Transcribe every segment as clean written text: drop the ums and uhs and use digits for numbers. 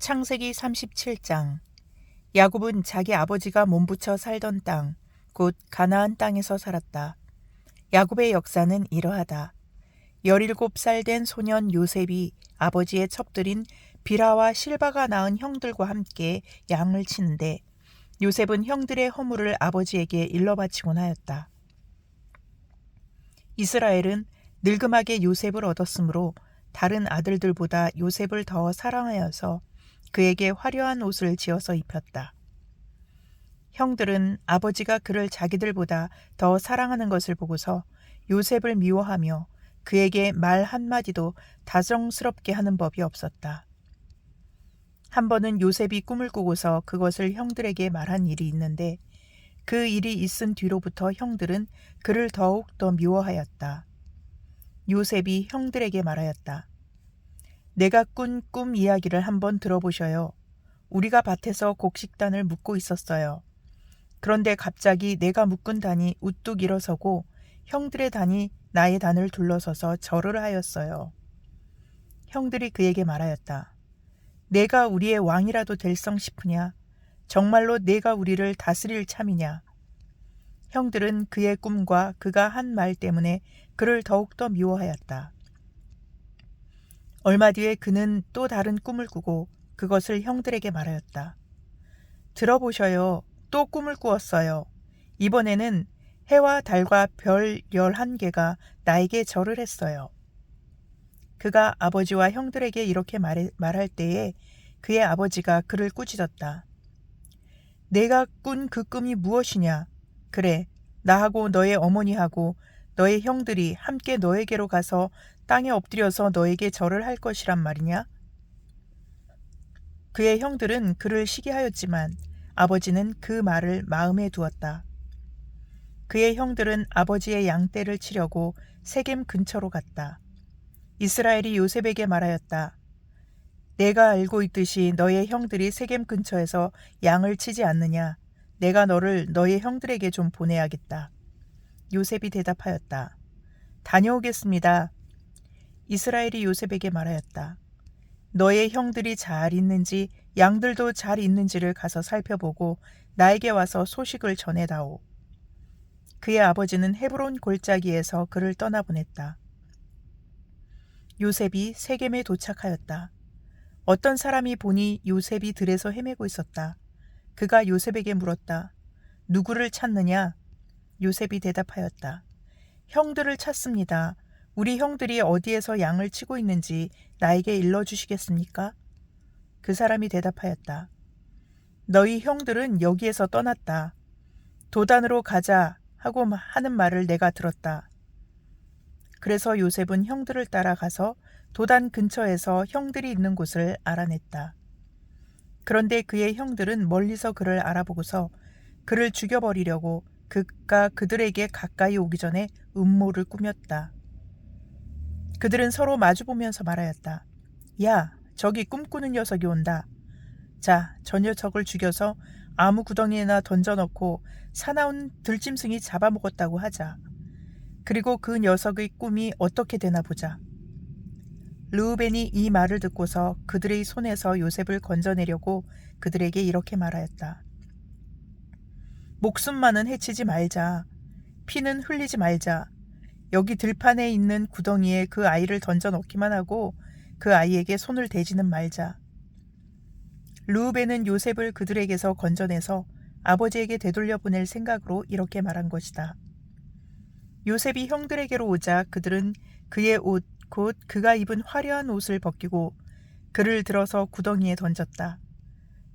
창세기 37장. 야곱은 자기 아버지가 몸부쳐 살던 땅, 곧 가나안 땅에서 살았다. 야곱의 역사는 이러하다. 17살 된 소년 요셉이 아버지의 첩들인 비라와 실바가 낳은 형들과 함께 양을 치는데 요셉은 형들의 허물을 아버지에게 일러바치곤 하였다. 이스라엘은 늙음하게 요셉을 얻었으므로 다른 아들들보다 요셉을 더 사랑하여서 그에게 화려한 옷을 지어서 입혔다. 형들은 아버지가 그를 자기들보다 더 사랑하는 것을 보고서 요셉을 미워하며 그에게 말 한마디도 다정스럽게 하는 법이 없었다. 한 번은 요셉이 꿈을 꾸고서 그것을 형들에게 말한 일이 있는데 그 일이 있은 뒤로부터 형들은 그를 더욱 더 미워하였다. 요셉이 형들에게 말하였다. 내가 꾼 꿈 이야기를 한번 들어보셔요. 우리가 밭에서 곡식단을 묶고 있었어요. 그런데 갑자기 내가 묶은 단이 우뚝 일어서고 형들의 단이 나의 단을 둘러서서 절을 하였어요. 형들이 그에게 말하였다. 내가 우리의 왕이라도 될성 싶으냐? 정말로 내가 우리를 다스릴 참이냐? 형들은 그의 꿈과 그가 한 말 때문에 그를 더욱더 미워하였다. 얼마 뒤에 그는 또 다른 꿈을 꾸고 그것을 형들에게 말하였다. 들어보셔요. 또 꿈을 꾸었어요. 이번에는 해와 달과 별 11개가 나에게 절을 했어요. 그가 아버지와 형들에게 이렇게 말할 때에 그의 아버지가 그를 꾸짖었다. 내가 꾼 그 꿈이 무엇이냐? 그래, 나하고 너의 어머니하고 너의 형들이 함께 너에게로 가서 땅에 엎드려서 너에게 절을 할 것이란 말이냐? 그의 형들은 그를 시기하였지만 아버지는 그 말을 마음에 두었다. 그의 형들은 아버지의 양떼를 치려고 세겜 근처로 갔다. 이스라엘이 요셉에게 말하였다. 내가 알고 있듯이 너의 형들이 세겜 근처에서 양을 치지 않느냐? 내가 너를 너의 형들에게 좀 보내야겠다. 요셉이 대답하였다. 다녀오겠습니다. 이스라엘이 요셉에게 말하였다. 너의 형들이 잘 있는지 양들도 잘 있는지를 가서 살펴보고 나에게 와서 소식을 전해다오. 그의 아버지는 헤브론 골짜기에서 그를 떠나보냈다. 요셉이 세겜에 도착하였다. 어떤 사람이 보니 요셉이 들에서 헤매고 있었다. 그가 요셉에게 물었다. 누구를 찾느냐? 요셉이 대답하였다. 형들을 찾습니다. 우리 형들이 어디에서 양을 치고 있는지 나에게 일러주시겠습니까? 그 사람이 대답하였다. 너희 형들은 여기에서 떠났다. 도단으로 가자 하고 하는 말을 내가 들었다. 그래서 요셉은 형들을 따라가서 도단 근처에서 형들이 있는 곳을 알아냈다. 그런데 그의 형들은 멀리서 그를 알아보고서 그를 죽여버리려고 그가 그들에게 가까이 오기 전에 음모를 꾸몄다. 그들은 서로 마주보면서 말하였다. 야, 저기 꿈꾸는 녀석이 온다. 자, 저 녀석을 죽여서 아무 구덩이에나 던져넣고 사나운 들짐승이 잡아먹었다고 하자. 그리고 그 녀석의 꿈이 어떻게 되나 보자. 르우벤이 이 말을 듣고서 그들의 손에서 요셉을 건져내려고 그들에게 이렇게 말하였다. 목숨만은 해치지 말자. 피는 흘리지 말자. 여기 들판에 있는 구덩이에 그 아이를 던져 넣기만 하고 그 아이에게 손을 대지는 말자. 르우벤은 요셉을 그들에게서 건져내서 아버지에게 되돌려 보낼 생각으로 이렇게 말한 것이다. 요셉이 형들에게로 오자 그들은 그의 옷, 곧 그가 입은 화려한 옷을 벗기고 그를 들어서 구덩이에 던졌다.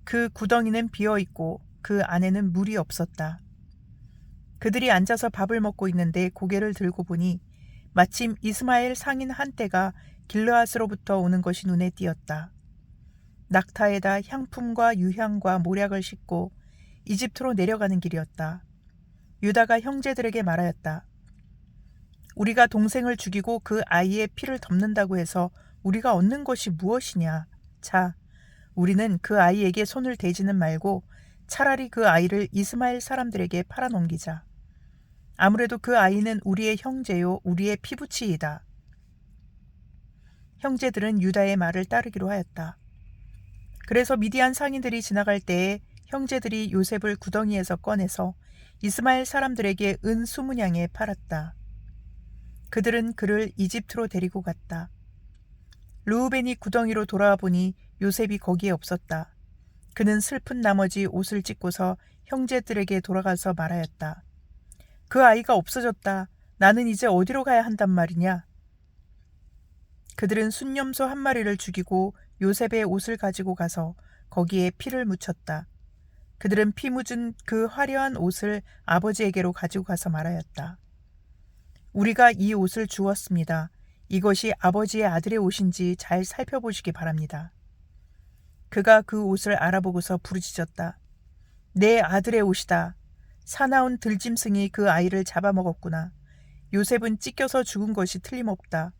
그 구덩이는 비어있고 그 안에는 물이 없었다. 그들이 앉아서 밥을 먹고 있는데 고개를 들고 보니 마침 이스마엘 상인 한 떼가 길르앗으로부터 오는 것이 눈에 띄었다. 낙타에다 향품과 유향과 모략을 싣고 이집트로 내려가는 길이었다. 유다가 형제들에게 말하였다. 우리가 동생을 죽이고 그 아이의 피를 덮는다고 해서 우리가 얻는 것이 무엇이냐? 자, 우리는 그 아이에게 손을 대지는 말고 차라리 그 아이를 이스마엘 사람들에게 팔아넘기자. 아무래도 그 아이는 우리의 형제요 우리의 피부치이다. 형제들은 유다의 말을 따르기로 하였다. 그래서 미디안 상인들이 지나갈 때에 형제들이 요셉을 구덩이에서 꺼내서 이스마엘 사람들에게 은 20냥에 팔았다. 그들은 그를 이집트로 데리고 갔다. 르우벤이 구덩이로 돌아와 보니 요셉이 거기에 없었다. 그는 슬픈 나머지 옷을 찢고서 형제들에게 돌아가서 말하였다. 그 아이가 없어졌다. 나는 이제 어디로 가야 한단 말이냐? 그들은 순념소 한 마리를 죽이고 요셉의 옷을 가지고 가서 거기에 피를 묻혔다. 그들은 피 묻은 그 화려한 옷을 아버지에게로 가지고 가서 말하였다. 우리가 이 옷을 주었습니다. 이것이 아버지의 아들의 옷인지 잘 살펴보시기 바랍니다. 그가 그 옷을 알아보고서 부르짖었다. 내 아들의 옷이다. 사나운 들짐승이 그 아이를 잡아먹었구나. 요셉은 찢겨서 죽은 것이 틀림없다.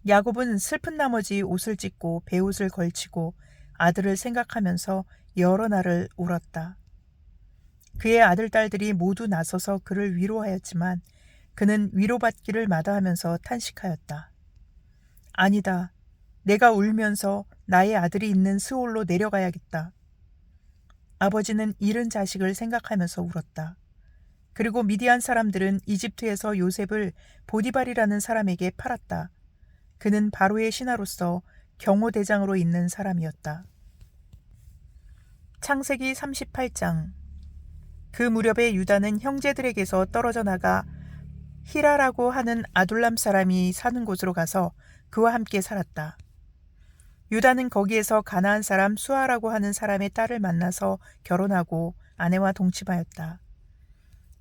야곱은 슬픈 나머지 옷을 찢고 베옷을 걸치고 아들을 생각하면서 여러 날을 울었다. 그의 아들, 딸들이 모두 나서서 그를 위로하였지만 그는 위로받기를 마다하면서 탄식하였다. 아니다. 내가 울면서 나의 아들이 있는 스올로 내려가야겠다. 아버지는 잃은 자식을 생각하면서 울었다. 그리고 미디안 사람들은 이집트에서 요셉을 보디발이라는 사람에게 팔았다. 그는 바로의 신하로서 경호대장으로 있는 사람이었다. 창세기 38장. 그 무렵에 유다는 형제들에게서 떨어져 나가 히라라고 하는 아둘람 사람이 사는 곳으로 가서 그와 함께 살았다. 유다는 거기에서 가나안 사람 수아라고 하는 사람의 딸을 만나서 결혼하고 아내와 동침하였다.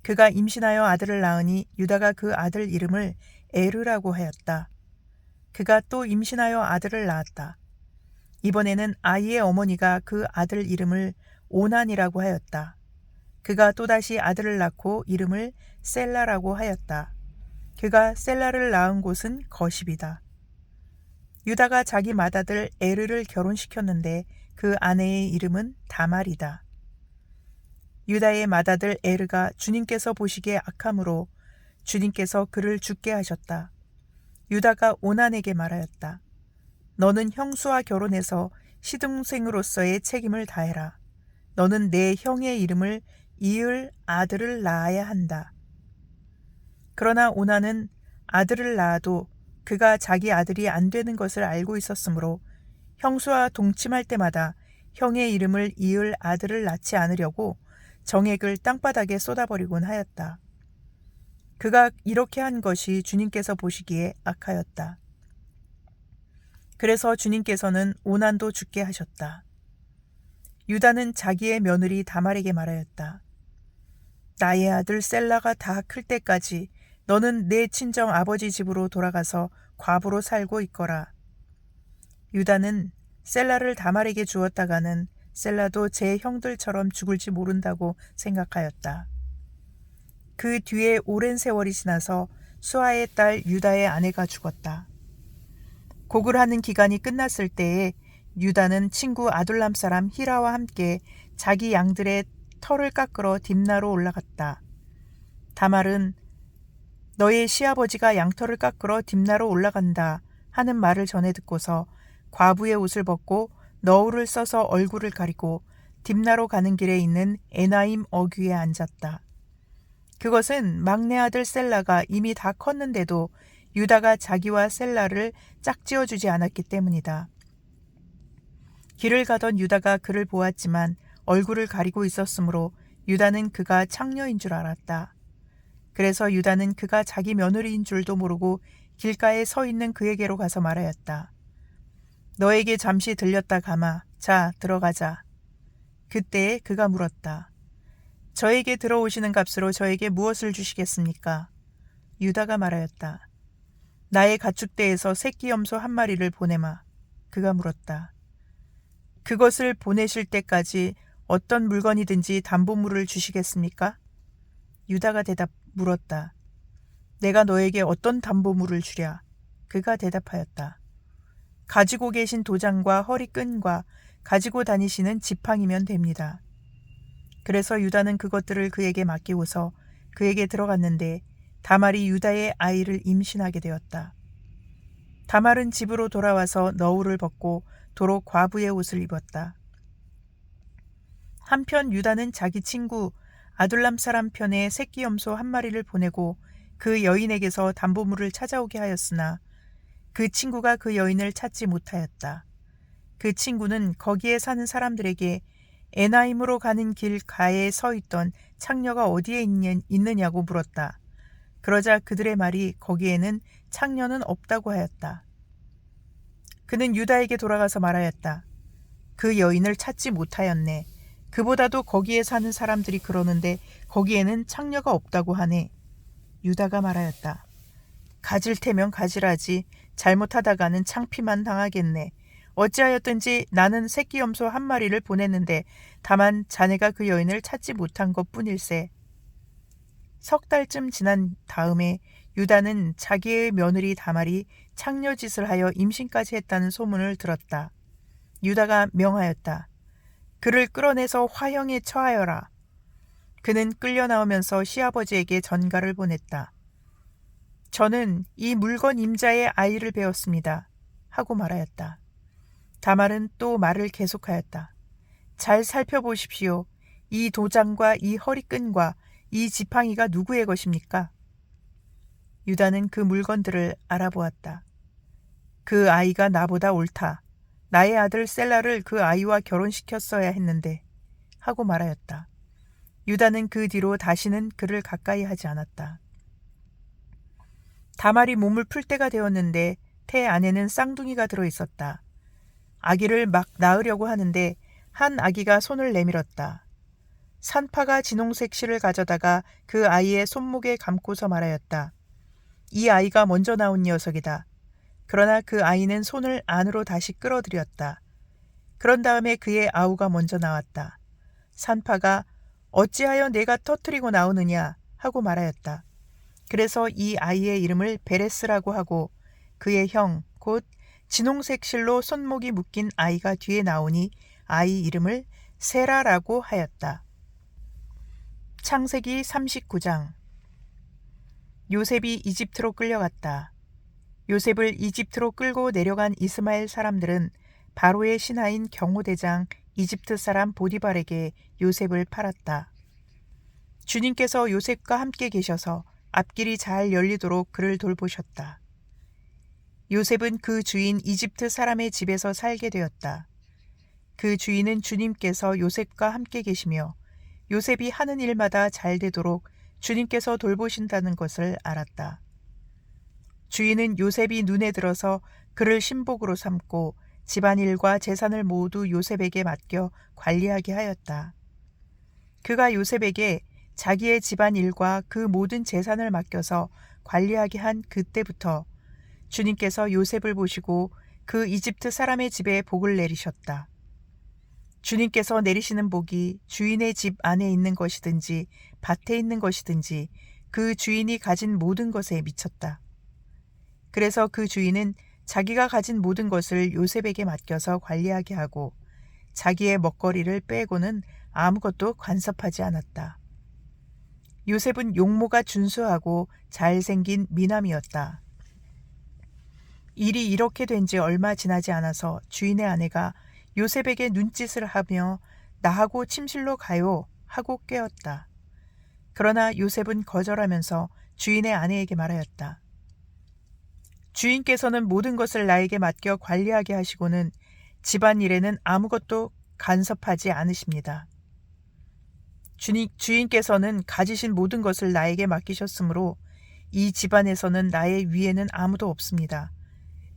그가 임신하여 아들을 낳으니 유다가 그 아들 이름을 에르라고 하였다. 그가 또 임신하여 아들을 낳았다. 이번에는 아이의 어머니가 그 아들 이름을 오난이라고 하였다. 그가 또다시 아들을 낳고 이름을 셀라라고 하였다. 그가 셀라를 낳은 곳은 거십이다. 유다가 자기 맏아들 에르를 결혼시켰는데 그 아내의 이름은 다말이다. 유다의 맏아들 에르가 주님께서 보시기에 악함으로 주님께서 그를 죽게 하셨다. 유다가 오난에게 말하였다. 너는 형수와 결혼해서 시동생으로서의 책임을 다해라. 너는 내 형의 이름을 이을 아들을 낳아야 한다. 그러나 오난은 아들을 낳아도 그가 자기 아들이 안 되는 것을 알고 있었으므로 형수와 동침할 때마다 형의 이름을 이을 아들을 낳지 않으려고 정액을 땅바닥에 쏟아버리곤 하였다. 그가 이렇게 한 것이 주님께서 보시기에 악하였다. 그래서 주님께서는 오난도 죽게 하셨다. 유다는 자기의 며느리 다말에게 말하였다. 나의 아들 셀라가 다 클 때까지 너는 내 친정 아버지 집으로 돌아가서 과부로 살고 있거라. 유다는 셀라를 다말에게 주었다가는 셀라도 제 형들처럼 죽을지 모른다고 생각하였다. 그 뒤에 오랜 세월이 지나서 수아의 딸 유다의 아내가 죽었다. 곡을 하는 기간이 끝났을 때에 유다는 친구 아둘람 사람 히라와 함께 자기 양들의 털을 깎으러 딥나로 올라갔다. 다말은 너의 시아버지가 양털을 깎으러 딥나로 올라간다 하는 말을 전해 듣고서 과부의 옷을 벗고 너울을 써서 얼굴을 가리고 딥나로 가는 길에 있는 에나임 어귀에 앉았다. 그것은 막내 아들 셀라가 이미 다 컸는데도 유다가 자기와 셀라를 짝지어주지 않았기 때문이다. 길을 가던 유다가 그를 보았지만 얼굴을 가리고 있었으므로 유다는 그가 창녀인 줄 알았다. 그래서 유다는 그가 자기 며느리인 줄도 모르고 길가에 서 있는 그에게로 가서 말하였다. 너에게 잠시 들렸다 가마. 자, 들어가자. 그때에 그가 물었다. 저에게 들어오시는 값으로 저에게 무엇을 주시겠습니까? 유다가 말하였다. 나의 가축대에서 새끼 염소 한 마리를 보내마. 그가 물었다. 그것을 보내실 때까지 어떤 물건이든지 담보물을 주시겠습니까? 유다가 물었다. 내가 너에게 어떤 담보물을 주랴? 그가 대답하였다. 가지고 계신 도장과 허리끈과 가지고 다니시는 지팡이면 됩니다. 그래서 유다는 그것들을 그에게 맡기고서 그에게 들어갔는데 다말이 유다의 아이를 임신하게 되었다. 다말은 집으로 돌아와서 너울을 벗고 도로 과부의 옷을 입었다. 한편 유다는 자기 친구 아둘람 사람 편에 새끼 염소 한 마리를 보내고 그 여인에게서 담보물을 찾아오게 하였으나 그 친구가 그 여인을 찾지 못하였다. 그 친구는 거기에 사는 사람들에게 에나임으로 가는 길 가에 서 있던 창녀가 어디에 있느냐고 물었다. 그러자 그들의 말이 거기에는 창녀는 없다고 하였다. 그는 유다에게 돌아가서 말하였다. 그 여인을 찾지 못하였네. 그보다도 거기에 사는 사람들이 그러는데 거기에는 창녀가 없다고 하네. 유다가 말하였다. 가질 테면 가지라지. 잘못하다가는 창피만 당하겠네. 어찌하였든지 나는 새끼 염소 한 마리를 보냈는데 다만 자네가 그 여인을 찾지 못한 것뿐일세. 석 달쯤 지난 다음에 유다는 자기의 며느리 다말이 창녀짓을 하여 임신까지 했다는 소문을 들었다. 유다가 명하였다. 그를 끌어내서 화형에 처하여라. 그는 끌려 나오면서 시아버지에게 전가를 보냈다. 저는 이 물건 임자의 아이를 배웠습니다. 하고 말하였다. 다말은 또 말을 계속하였다. 잘 살펴보십시오. 이 도장과 이 허리끈과 이 지팡이가 누구의 것입니까? 유다는 그 물건들을 알아보았다. 그 아이가 나보다 옳다. 나의 아들 셀라를 그 아이와 결혼시켰어야 했는데 하고 말하였다. 유다는 그 뒤로 다시는 그를 가까이 하지 않았다. 다말이 몸을 풀 때가 되었는데 태 안에는 쌍둥이가 들어있었다. 아기를 막 낳으려고 하는데 한 아기가 손을 내밀었다. 산파가 진홍색 실을 가져다가 그 아이의 손목에 감고서 말하였다. 이 아이가 먼저 나온 녀석이다. 그러나 그 아이는 손을 안으로 다시 끌어들였다. 그런 다음에 그의 아우가 먼저 나왔다. 산파가 어찌하여 내가 터뜨리고 나오느냐 하고 말하였다. 그래서 이 아이의 이름을 베레스라고 하고 그의 형 곧 진홍색 실로 손목이 묶인 아이가 뒤에 나오니 아이 이름을 세라라고 하였다. 창세기 39장. 요셉이 이집트로 끌려갔다. 요셉을 이집트로 끌고 내려간 이스마엘 사람들은 바로의 신하인 경호대장 이집트 사람 보디발에게 요셉을 팔았다. 주님께서 요셉과 함께 계셔서 앞길이 잘 열리도록 그를 돌보셨다. 요셉은 그 주인 이집트 사람의 집에서 살게 되었다. 그 주인은 주님께서 요셉과 함께 계시며 요셉이 하는 일마다 잘 되도록 주님께서 돌보신다는 것을 알았다. 주인은 요셉이 눈에 들어서 그를 신복으로 삼고 집안일과 재산을 모두 요셉에게 맡겨 관리하게 하였다. 그가 요셉에게 자기의 집안일과 그 모든 재산을 맡겨서 관리하게 한 그때부터 주님께서 요셉을 보시고 그 이집트 사람의 집에 복을 내리셨다. 주님께서 내리시는 복이 주인의 집 안에 있는 것이든지 밭에 있는 것이든지 그 주인이 가진 모든 것에 미쳤다. 그래서 그 주인은 자기가 가진 모든 것을 요셉에게 맡겨서 관리하게 하고 자기의 먹거리를 빼고는 아무것도 간섭하지 않았다. 요셉은 용모가 준수하고 잘생긴 미남이었다. 일이 이렇게 된 지 얼마 지나지 않아서 주인의 아내가 요셉에게 눈짓을 하며 나하고 침실로 가요 하고 깨웠다. 그러나 요셉은 거절하면서 주인의 아내에게 말하였다. 주인께서는 모든 것을 나에게 맡겨 관리하게 하시고는 집안일에는 아무것도 간섭하지 않으십니다. 주인께서는 가지신 모든 것을 나에게 맡기셨으므로 이 집안에서는 나의 위에는 아무도 없습니다.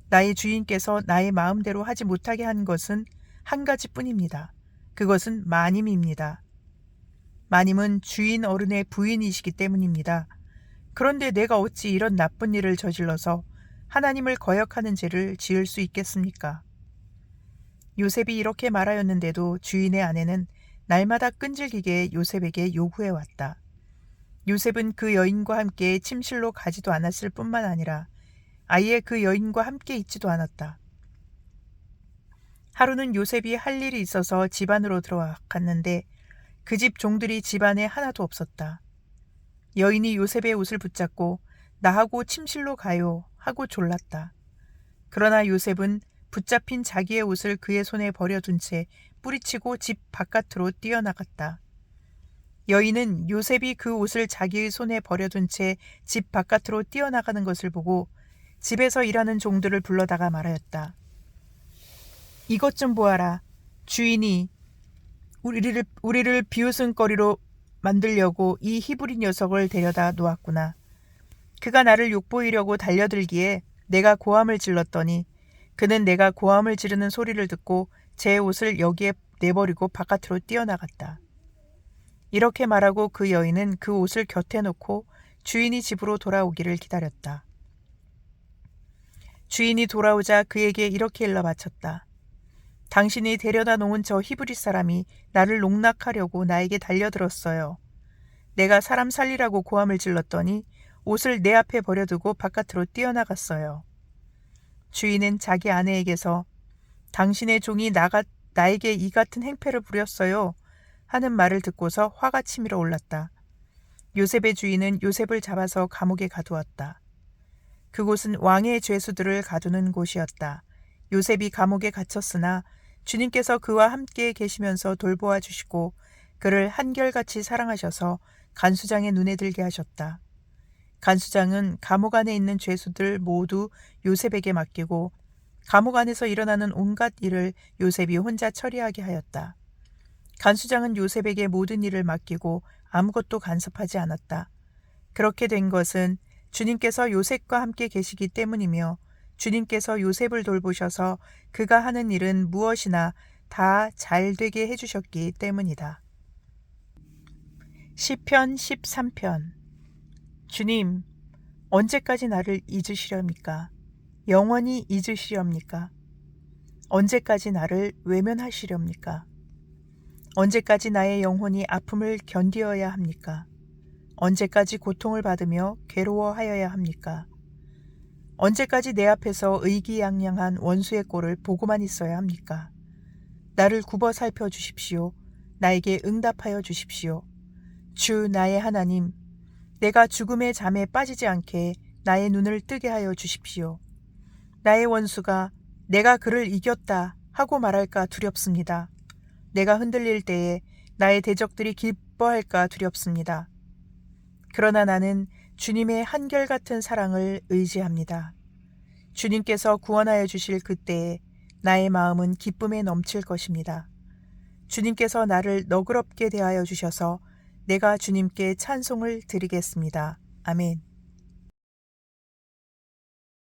나의 주인께서 나의 마음대로 하지 못하게 한 것은 한 가지뿐입니다. 그것은 마님입니다. 마님은 주인 어른의 부인이시기 때문입니다. 그런데 내가 어찌 이런 나쁜 일을 저질러서 하나님을 거역하는 죄를 지을 수 있겠습니까? 요셉이 이렇게 말하였는데도 주인의 아내는 날마다 끈질기게 요셉에게 요구해 왔다. 요셉은 그 여인과 함께 침실로 가지도 않았을 뿐만 아니라 아예 그 여인과 함께 있지도 않았다. 하루는 요셉이 할 일이 있어서 집 안으로 들어갔는데 그 집 종들이 집 안에 하나도 없었다. 여인이 요셉의 옷을 붙잡고 나하고 침실로 가요 하고 졸랐다. 그러나 요셉은 붙잡힌 자기의 옷을 그의 손에 버려둔 채 뿌리치고 집 바깥으로 뛰어나갔다. 여인은 요셉이 그 옷을 자기의 손에 버려둔 채 집 바깥으로 뛰어나가는 것을 보고 집에서 일하는 종들을 불러다가 말하였다. 이것 좀 보아라. 주인이 우리를 비웃음거리로 만들려고 이 히브리 녀석을 데려다 놓았구나. 그가 나를 욕보이려고 달려들기에 내가 고함을 질렀더니 그는 내가 고함을 지르는 소리를 듣고 제 옷을 여기에 내버리고 바깥으로 뛰어나갔다. 이렇게 말하고 그 여인은 그 옷을 곁에 놓고 주인이 집으로 돌아오기를 기다렸다. 주인이 돌아오자 그에게 이렇게 일러 바쳤다. 당신이 데려다 놓은 저 히브리 사람이 나를 농락하려고 나에게 달려들었어요. 내가 사람 살리라고 고함을 질렀더니 옷을 내 앞에 버려두고 바깥으로 뛰어나갔어요. 주인은 자기 아내에게서 당신의 종이 나에게 이 같은 행패를 부렸어요 하는 말을 듣고서 화가 치밀어 올랐다. 요셉의 주인은 요셉을 잡아서 감옥에 가두었다. 그곳은 왕의 죄수들을 가두는 곳이었다. 요셉이 감옥에 갇혔으나 주님께서 그와 함께 계시면서 돌보아 주시고 그를 한결같이 사랑하셔서 간수장의 눈에 들게 하셨다. 간수장은 감옥 안에 있는 죄수들 모두 요셉에게 맡기고 감옥 안에서 일어나는 온갖 일을 요셉이 혼자 처리하게 하였다. 간수장은 요셉에게 모든 일을 맡기고 아무것도 간섭하지 않았다. 그렇게 된 것은 주님께서 요셉과 함께 계시기 때문이며 주님께서 요셉을 돌보셔서 그가 하는 일은 무엇이나 다 잘되게 해주셨기 때문이다. 시편 13편. 주님, 언제까지 나를 잊으시렵니까? 영원히 잊으시렵니까? 언제까지 나를 외면하시렵니까? 언제까지 나의 영혼이 아픔을 견디어야 합니까? 언제까지 고통을 받으며 괴로워하여야 합니까? 언제까지 내 앞에서 의기양양한 원수의 꼴을 보고만 있어야 합니까? 나를 굽어 살펴 주십시오. 나에게 응답하여 주십시오. 주 나의 하나님, 내가 죽음의 잠에 빠지지 않게 나의 눈을 뜨게 하여 주십시오. 나의 원수가 내가 그를 이겼다 하고 말할까 두렵습니다. 내가 흔들릴 때에 나의 대적들이 기뻐할까 두렵습니다. 그러나 나는 주님의 한결같은 사랑을 의지합니다. 주님께서 구원하여 주실 그때에 나의 마음은 기쁨에 넘칠 것입니다. 주님께서 나를 너그럽게 대하여 주셔서 내가 주님께 찬송을 드리겠습니다. 아멘.